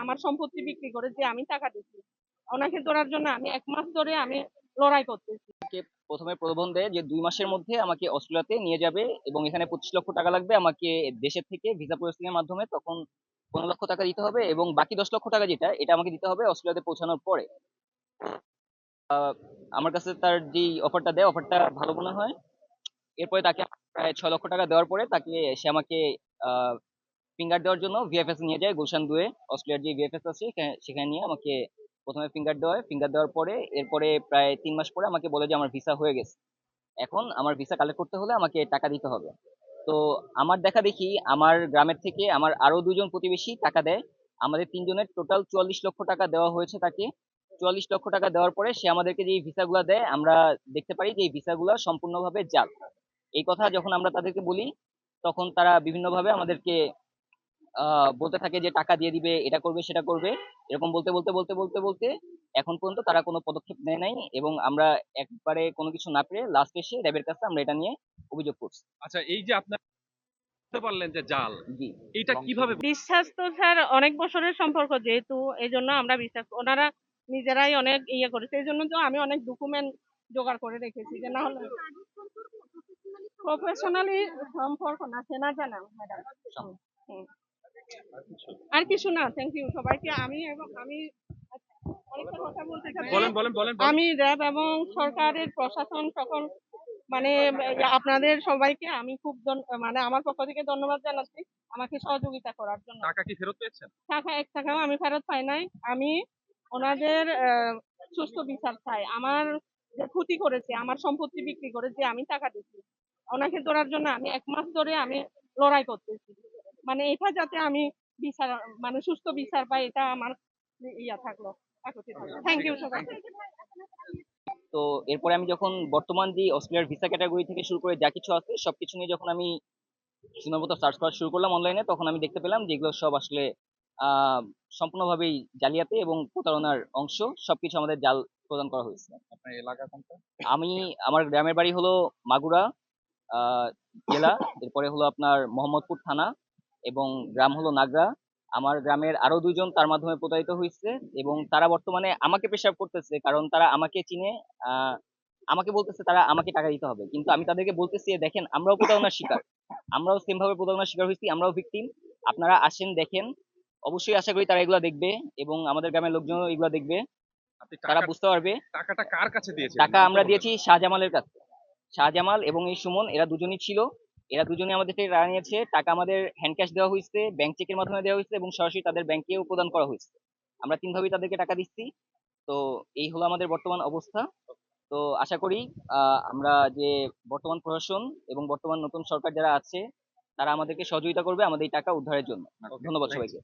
আমার সম্পত্তি বিক্রি করে যে আমি টাকা দিচ্ছি। ওনাকে ধরার জন্য আমি 1 মাস ধরে আমি লড়াই করতেছি। প্রথমে প্রলোভন দেয় যে 2 মাসের মধ্যে আমাকে অস্ট্রেলিয়াতে নিয়ে যাবে এবং এখানে 25 লক্ষ টাকা লাগবে আমাকে দেশের থেকে ভিসা প্রসেসিং এর মাধ্যমে। তখন 15 লক্ষ টাকা দিতে হবে এবং বাকি 10 লক্ষ টাকা যেটা এটা আমাকে দিতে হবে অস্ট্রেলিয়াতে পৌঁছানোর পরে। আমার কাছে তার যে অফারটা দেয় অফারটা ভালো মনে হয়। এরপরে তাকে প্রায় 6 লক্ষ টাকা দেওয়ার পরে সে আমাকে ফিঙ্গার দেওয়ার জন্য ভিএফএস নিয়ে যায় গুলশান 2 অস্ট্রেলিয়ার যে ভিএফএস আছে সেখানে নিয়ে আমাকে প্রথমে ফিঙ্গার দেওয়া হয়। ফিঙ্গার দেওয়ার পরে এরপরে প্রায় 3 মাস পরে আমাকে বলে যে আমার ভিসা হয়ে গেছে। এখন আমার ভিসা কালেক্ট করতে হলে আমাকে টাকা দিতে হবে। তো আমার দেখা দেখি আমার গ্রামের থেকে আমার আরো 2জন প্রতিবেশী টাকা দেয়। আমাদের 3জনের টোটাল 44 লক্ষ টাকা দেওয়া হয়েছে তাকে। 44 লক্ষ টাকা দেওয়ার পরে সে আমাদেরকে যে ভিসাগুলো দেয় আমরা দেখতে পারি যে এই ভিসাগুলো সম্পূর্ণভাবে জাল। এই কথা যখন আমরা তাদেরকে বলি তখন তারা বিভিন্নভাবে আমাদেরকে বলতে থাকে যে টাকা দিয়ে দিবে, এটা করবে সেটা করবে। এরকম বলতে বলতে বলতে বলতে বলতে এখন পর্যন্ত তারা কোনো পদক্ষেপ নেয় নাই এবং আমরা একবারে কোনো কিছু না পেরে লাস্ট এসে র্যাবের কাছে আমরা এটা নিয়ে অভিযোগ করছি। আচ্ছা, এই যে আপনার বুঝতে পারলেন যে জাল, জি। এইটা কিভাবে বিশ্বাস তো স্যার অনেক বছরের সম্পর্ক, যেহেতু এই জন্য আমরা বিশ্বাস, ওনারা নিজেরাই অনেক ইয়ে করেছে, এই জন্য তো আমি অনেক ডকুমেন্ট জোগাড় করে রেখেছি, যে না হলে প্রফেশনালি সম্পর্ক না, চেনা জানা ম্যাডাম। আর কিছু না, থ্যাংক ইউ সবাইকে। আমি অনেকটা কথা বলতে চাই। বলেন বলেন বলেন বলেন। আমি র্যাব এবং সরকারের প্রশাসন সকল মানে আপনাদের সবাইকে আমি খুব মানে আমার পক্ষ থেকে ধন্যবাদ জানাচ্ছি আমাকে সহযোগিতা করার জন্য। টাকা কি ফেরত পেয়েছেন? টাকা 1 টাকাও আমি ফেরত পাই নাই। আমি ওনাদের সুস্থ বিচার চাই। আমার যে ক্ষতি করেছে, আমার সম্পত্তি বিক্রি করে যে আমি টাকা দিচ্ছি, ওনাকে ধরার জন্য আমি 1 মাস ধরে আমি লড়াই করতেছি। মানে এটা যাতে আমি বিচার, মানে সুস্থ বিচার পাই, এটা আমার ইয়া থাকলো, কাকুতি থাকলো। থ্যাংক ইউ সবাইকে। তো এরপরে আমি যখন বর্তমান যে অস্ট্রেলিয়ার ভিসা ক্যাটাগরি থেকে শুরু করে যা কিছু আছে সবকিছু নিয়ে যখন আমি সীমাবদ্ধ সার্চ করা শুরু করলাম অনলাইনে, তখন আমি দেখতে পেলাম যে এগুলো সব আসলে আহ সম্পূর্ণভাবেই জালিয়াতি এবং প্রতারণার অংশ। সবকিছু আমাদের জাল প্রদান করা হয়েছে। আপনার এলাকা কোনটা? আমি আমার গ্রামের বাড়ি হলো মাগুরা জেলা, এরপরে হলো আপনার মোহাম্মদপুর থানা এবং গ্রাম হলো নাগরা। আমার গ্রামের আরো 2জন তার মাধ্যমে প্রতারিত হয়েছে এবং তারা বর্তমানে আমাকে প্রেসার করতেছে, কারণ তারা আমাকে চিনে। আহ আমাকে বলতেছে তারা আমাকে টাকা দিতে হবে, কিন্তু আমি তাদেরকে বলতেছি দেখেন আমরাও প্রতারণার শিকার, আমরাও সেম ভাবে প্রতারণার শিকার হয়েছি, আমরাও ভিকটিম। আপনারা আসেন দেখেন। অবশ্যই আশা করি তারা এগুলা দেখবে এবং আমাদের গ্রামের লোকজন এগুলা দেখবে, আপনি তারা বুঝতে পারবে। টাকাটা কার কাছে দিয়েছেন? টাকা আমরা দিয়েছি শাহজামালের কাছে। শাহজামাল এবং এই সুমন, এরা দুজনই ছিল। এরা দুজনই আমাদের থেকে টাকা নিয়েছে। টাকা আমাদের হ্যান্ড ক্যাশ দেওয়া হয়েছে, ব্যাংক চেকের মাধ্যমে দেওয়া হয়েছে এবং সরাসরি তাদের ব্যাংকেও প্রদান করা হয়েছে। আমরা 3 ভাবেই তাদেরকে টাকা দিচ্ছি। তো এই হলো আমাদের বর্তমান অবস্থা। তো আশা করি আমরা যে বর্তমান প্রশাসন এবং বর্তমান নতুন সরকার যারা আছে তারা আমাদেরকে সহযোগিতা করবে আমাদের এই টাকা উদ্ধারের জন্য। ধন্যবাদ সবাইকে।